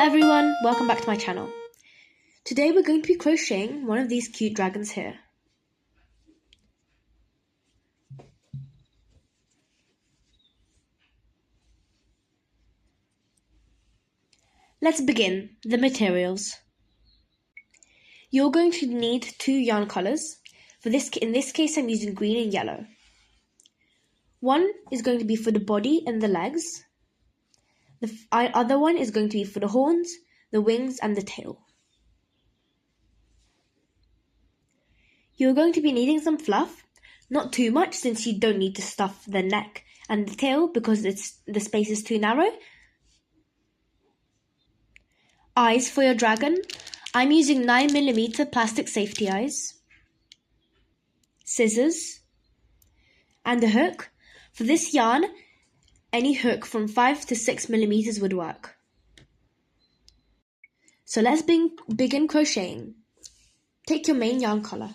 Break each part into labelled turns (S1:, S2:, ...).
S1: everyone, welcome back to my channel. Today we're going to be crocheting one of these cute dragons here. Let's begin. The materials. You're going to need 2 yarn colours. In this case I'm using green and yellow. One is going to be for the body and the legs. The other one is going to be for the horns, the wings and the tail. You're going to be needing some fluff, not too much since you don't need to stuff the neck and the tail because the space is too narrow. Eyes for your dragon. I'm using 9mm plastic safety eyes, scissors, and a hook. For this yarn, any hook from 5 to 6mm would work. So let's begin crocheting. Take your main yarn colour.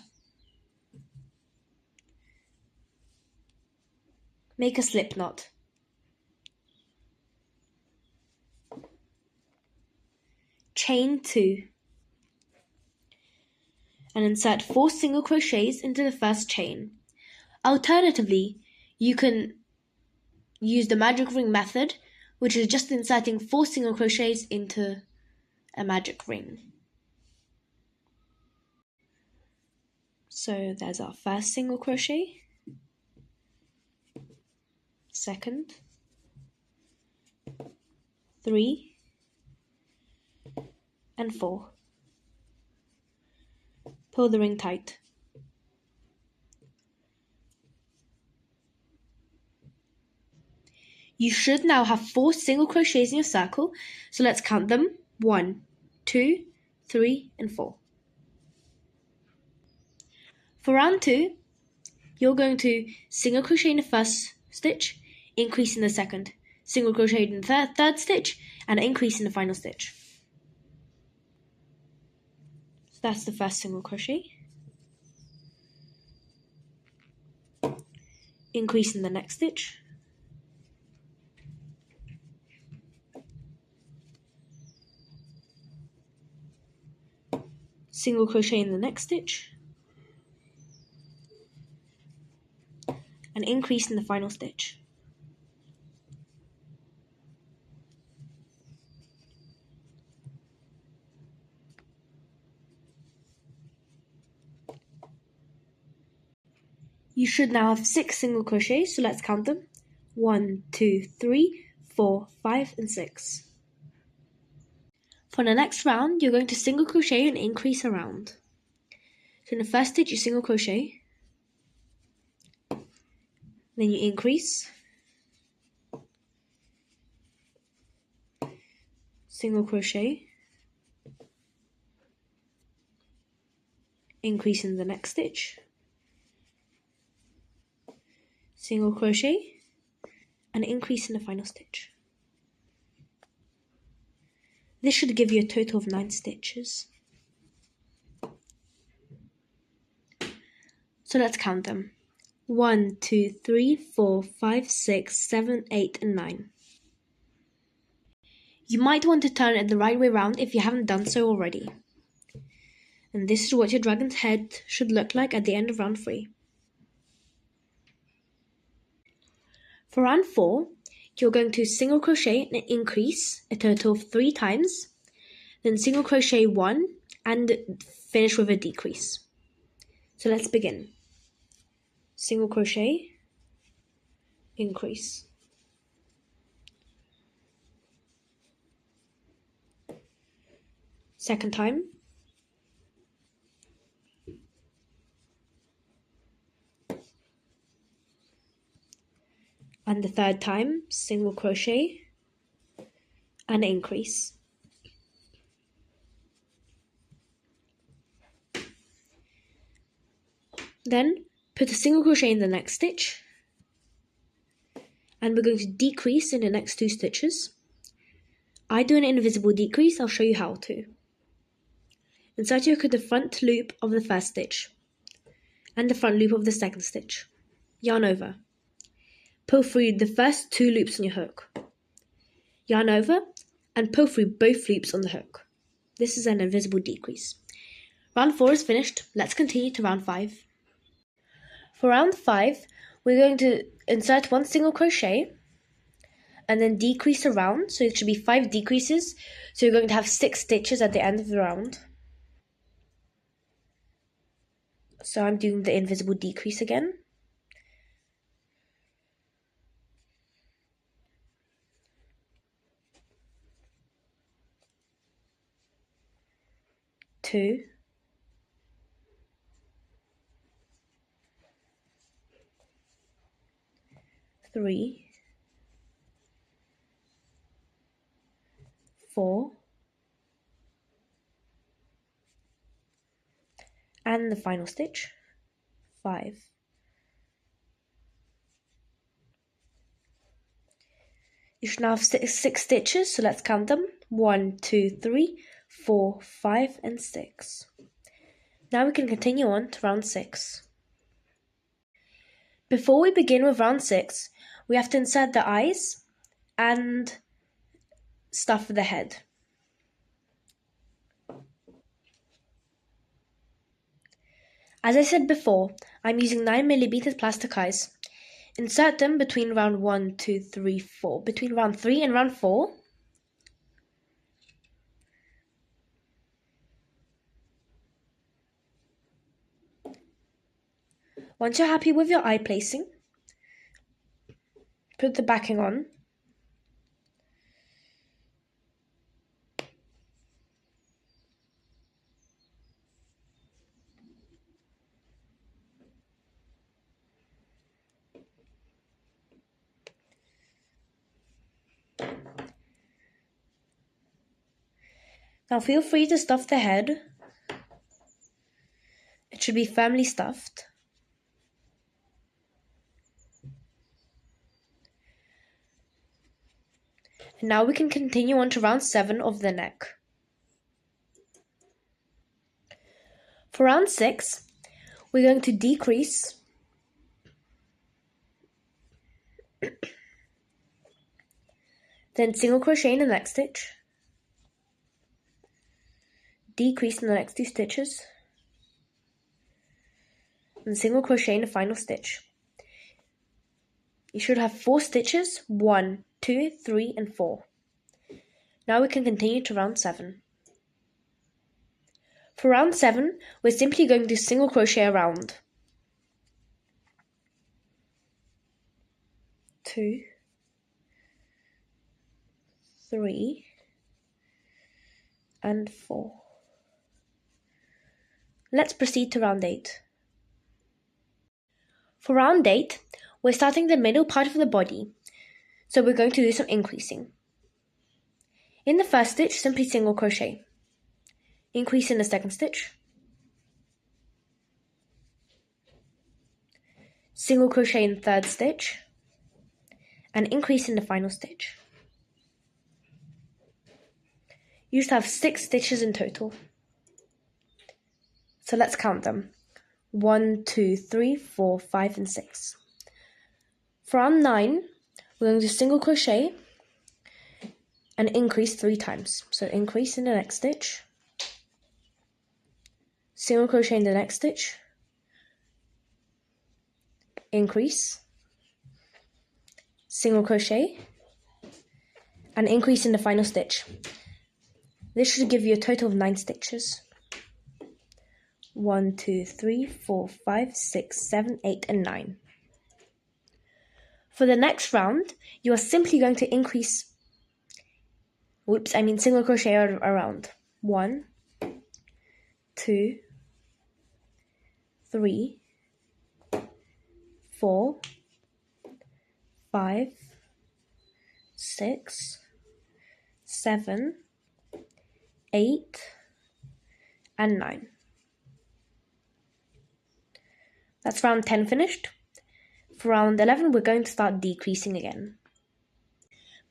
S1: Make a slip knot. Chain 2. And insert 4 single crochets into the first chain. Alternatively, you can use the magic ring method, which is just inserting 4 single crochets into a magic ring. So there's our first single crochet, second, 3, and 4. Pull the ring tight. You should now have 4 single crochets in your circle, so let's count them. 1, 2, 3, and 4. For round 2, you're going to single crochet in the first stitch, increase in the second, single crochet in the third stitch, and increase in the final stitch. So that's the first single crochet. Increase in the next stitch. Single crochet in the next stitch. And increase in the final stitch. You should now have 6 single crochets, so let's count them. 1, 2, 3, 4, 5, and 6. For the next round, you're going to single crochet and increase a round. So in the first stitch, you single crochet, then you increase, single crochet, increase in the next stitch, single crochet, and increase in the final stitch. This should give you a total of 9 stitches. So let's count them. 1, 2, 3, 4, 5, 6, 7, 8, and 9. You might want to turn it the right way around if you haven't done so already. And this is what your dragon's head should look like at the end of round 3. For round 4, you're going to single crochet and increase a total of 3 times, then single crochet 1 and finish with a decrease. So let's begin. Single crochet, increase. Second time. And the third time, single crochet and increase. Then put a single crochet in the next stitch, and we're going to decrease in the next 2 stitches. I do an invisible decrease, I'll show you how to. Insert your hook at the front loop of the first stitch and the front loop of the second stitch. Yarn over. Pull through the first 2 loops on your hook. Yarn over and pull through both loops on the hook. This is an invisible decrease. Round 4 is finished. Let's continue to round 5. For round 5, we're going to insert 1 single crochet and then decrease a round, so it should be 5 decreases. So you're going to have 6 stitches at the end of the round. So I'm doing the invisible decrease again. Two, 3, 4, and the final stitch, 5. You should now have 6 stitches, so let's count them. 1, 2, 3, 4, 5, and 6. Now we can continue on to round 6. Before we begin with round 6, we have to insert the eyes and stuff for the head. As I said before, I'm using 9mm plastic eyes. Insert them between round 1, 2, 3, 4. Between round 3 and round 4. Once you're happy with your eye placing, put the backing on. Now feel free to stuff the head. It should be firmly stuffed. And now we can continue on to round 7 of the neck. For round 6, we're going to decrease then single crochet in the next stitch, decrease in the next 2 stitches, and single crochet in the final stitch. You should have 4 stitches, 1, 2, 3, and 4. Now we can continue to round 7. For round 7, we're simply going to single crochet around. 2, 3, and 4. Let's proceed to round 8. For round 8, we're starting the middle part of the body, so we're going to do some increasing. In the first stitch, simply single crochet. Increase in the second stitch. Single crochet in the third stitch. And increase in the final stitch. You should have 6 stitches in total. So let's count them. 1, 2, 3, 4, 5, and 6. For round 9, we're going to single crochet and increase 3 times. So increase in the next stitch, single crochet in the next stitch, increase, single crochet, and increase in the final stitch. This should give you a total of 9 stitches. 1, 2, 3, 4, 5, 6, 7, 8, and 9. For the next round, you are simply going to single crochet around. 1, 2, 3, 4, 5, 6, 7, 8, and 9. That's round 10 finished. For round 11, we're going to start decreasing again.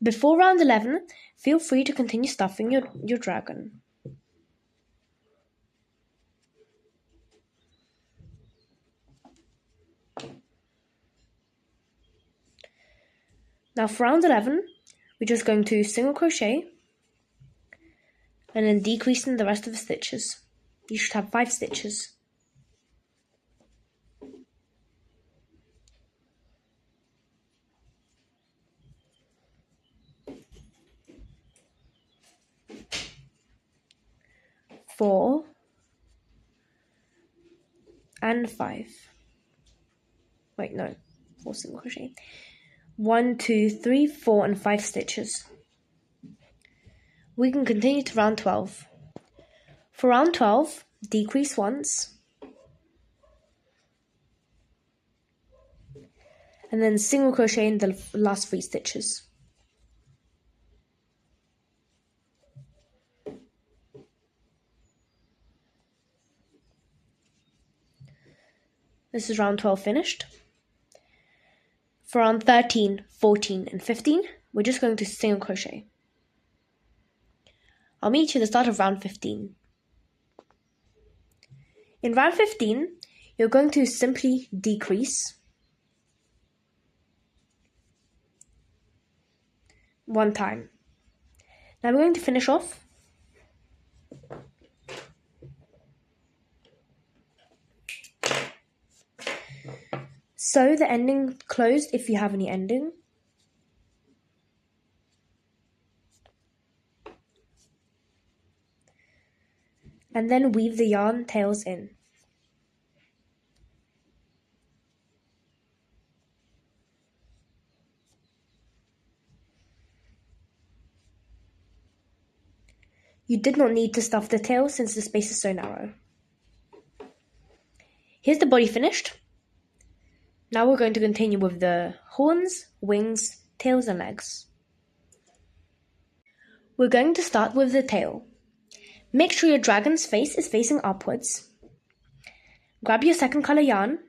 S1: Before round 11, feel free to continue stuffing your dragon. Now for round 11, we're just going to single crochet and then decreasing the rest of the stitches. You should have 5 stitches. Four and 5. Wait, no, 4 single crochet. 1, 2, 3, 4 and 5 stitches. We can continue to round 12. For round 12, decrease once, and then single crochet in the last 3 stitches. This is round 12 finished. For round 13, 14 and 15, we're just going to single crochet. I'll meet you at the start of round 15. In round 15, you're going to simply decrease 1 time. Now we're going to finish off sew the ending closed if you have any ending. And then weave the yarn tails in. You did not need to stuff the tail since the space is so narrow. Here's the body finished. Now we're going to continue with the horns, wings, tails and legs. We're going to start with the tail. Make sure your dragon's face is facing upwards. Grab your second colour yarn,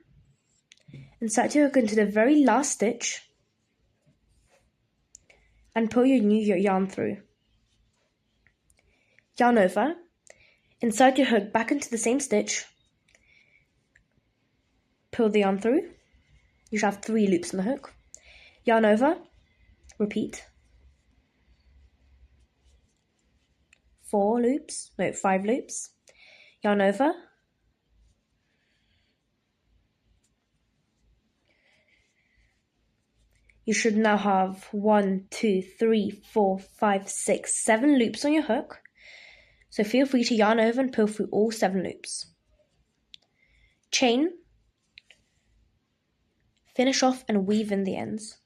S1: insert your hook into the very last stitch and pull your new yarn through. Yarn over, insert your hook back into the same stitch, pull the yarn through. You should have 3 loops on the hook. Yarn over, repeat. 5 loops. Yarn over. You should now have 1, 2, 3, 4, 5, 6, 7 loops on your hook. So feel free to yarn over and pull through all 7 loops. Chain. Finish off and weave in the ends.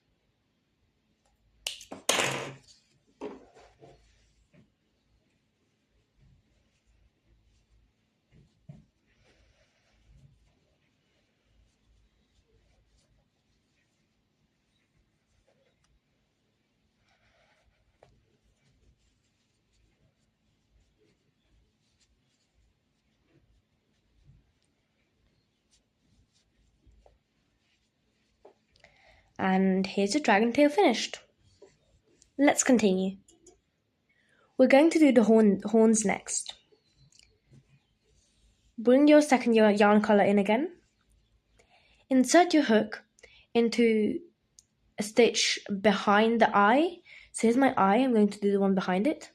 S1: And here's your dragon tail finished. Let's continue. We're going to do the horns next. Bring your second yarn colour in again. Insert your hook into a stitch behind the eye. So here's my eye, I'm going to do the one behind it.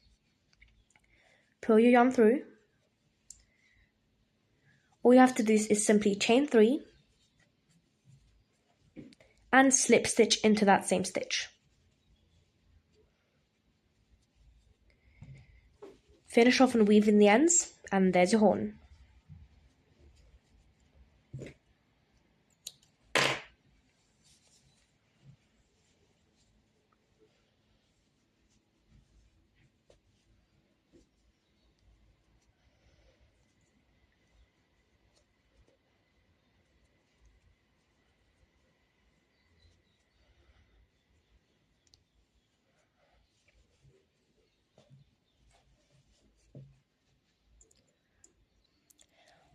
S1: Pull your yarn through. All you have to do is simply chain 3 and slip stitch into that same stitch. Finish off and weave in the ends, and there's your horn.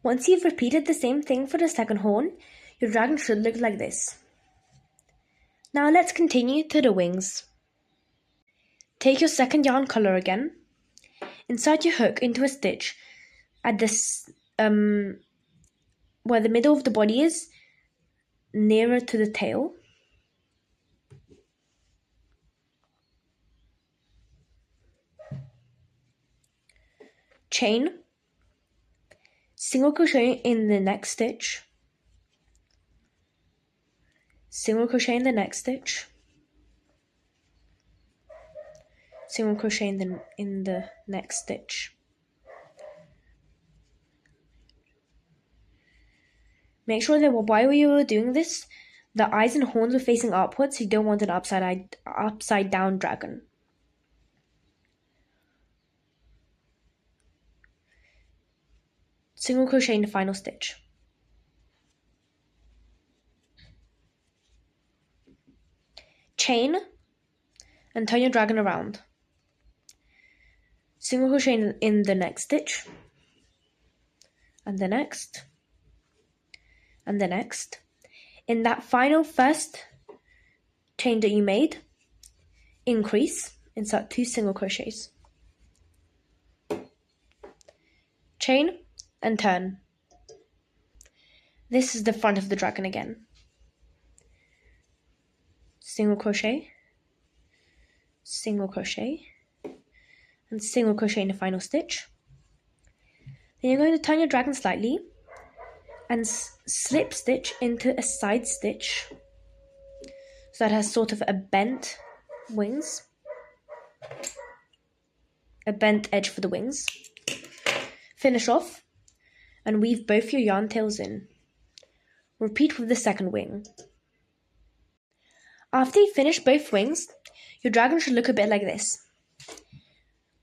S1: Once you've repeated the same thing for the second horn, your dragon should look like this. Now let's continue to the wings. Take your second yarn colour again. Insert your hook into a stitch at this where the middle of the body is, nearer to the tail. chain, single crochet in the next stitch, single crochet in the next stitch, single crochet in the next stitch. Make sure that while you were doing this, the eyes and horns were facing upwards, so you don't want an upside down dragon. Single crochet in the final stitch. Chain and turn your dragon around. Single crochet in the next stitch, and the next, and the next. In that final first chain that you made, increase, insert 2 single crochets. Chain and turn. This is the front of the dragon again. Single crochet, single crochet, and single crochet in the final stitch. Then you're going to turn your dragon slightly and slip stitch into a side stitch, so that has sort of a bent wings, a bent edge for the wings. Finish off and weave both your yarn tails in. Repeat with the second wing. After you finish both wings, your dragon should look a bit like this.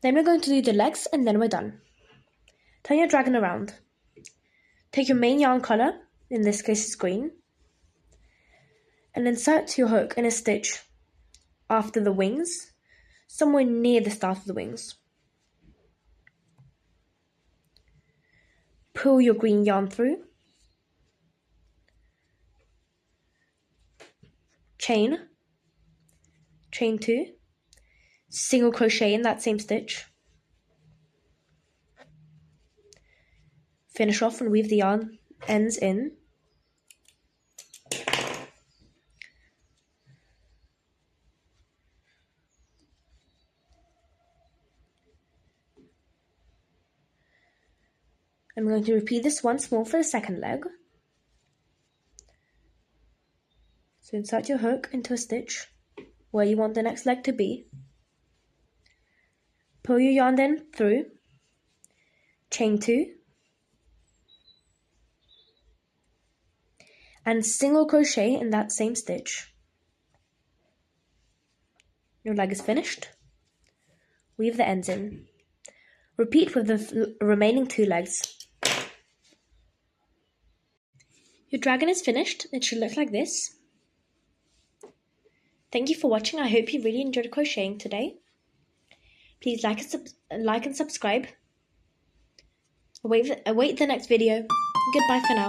S1: Then we're going to do the legs and then we're done. Turn your dragon around. Take your main yarn color, in this case it's green, and insert your hook in a stitch after the wings, somewhere near the start of the wings. Pull your green yarn through, chain, chain 2, single crochet in that same stitch, finish off and weave the yarn ends in, I'm going to repeat this once more for the second leg. So insert your hook into a stitch where you want the next leg to be. Pull your yarn then through, chain 2, and single crochet in that same stitch. Your leg is finished. Weave the ends in. Repeat with the remaining 2 legs. Your dragon is finished. It should look like this. Thank you for watching. I hope you really enjoyed crocheting today. Please like and subscribe. Await the next video. Goodbye for now.